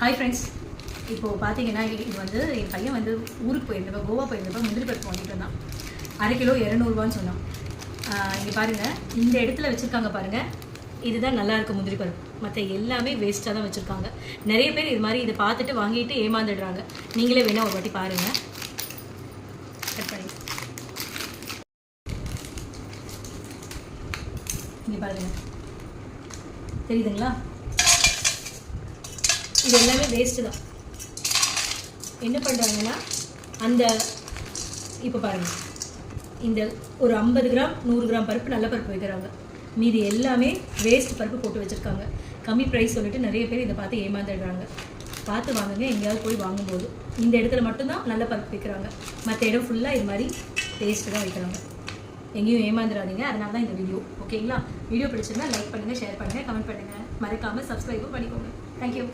Hi friends, இப்போது பார்த்தீங்கன்னா இது வந்து என் பையன் வந்து ஊருக்கு போயிருந்தப்போ, கோவா போயிருந்தப்போ முந்திரி பருப்பு வாங்கிட்டு இருந்தான். 1/2 கிலோ 200 சொன்னான். இங்கே பாருங்கள், இந்த இடத்துல வச்சுருக்காங்க பாருங்கள், இதுதான் நல்லா இருக்கும் முந்திரி பருப்பு. மற்ற எல்லாமே வேஸ்ட்டாக தான் வச்சுருக்காங்க. நிறைய பேர் இது மாதிரி இதை பார்த்துட்டு வாங்கிட்டு ஏமாந்துடுறாங்க. நீங்களே வேணால் ஒரு வாட்டி பாருங்கள். கட் பண்ணி இங்கே பாருங்கள், தெரியுதுங்களா? இது எல்லாமே வேஸ்ட்டு தான். என்ன பண்ணுறாங்கன்னா, அந்த இப்போ பாருங்கள், இந்த ஒரு 50 கிராம் 100 கிராம் பருப்பு நல்ல பருப்பு வைக்கிறாங்க. மீதி எல்லாமே வேஸ்ட் பருப்பு போட்டு வச்சுருக்காங்க. கம்மி ப்ரைஸ் சொல்லிட்டு நிறைய பேர் இதை பார்த்து ஏமாந்துடுறாங்க. பார்த்து வாங்குங்க. எங்கேயாவது போய் வாங்கும்போது இந்த இடத்துல மட்டும்தான் நல்ல பருப்பு வைக்கிறாங்க. மற்ற இடம் ஃபுல்லாக இது மாதிரி வேஸ்ட்டு தான் வைக்கிறாங்க. எங்கேயும் ஏமாந்துடாதீங்க. அதனால தான் இந்த வீடியோ. ஓகேங்களா? வீடியோ பிடிச்சிருந்தா லைக் பண்ணுங்கள், ஷேர் பண்ணுங்கள், கமெண்ட் பண்ணுங்கள். மறக்காமல் சப்ஸ்கிரைபும் பண்ணிக்கோங்க. தேங்க்யூ.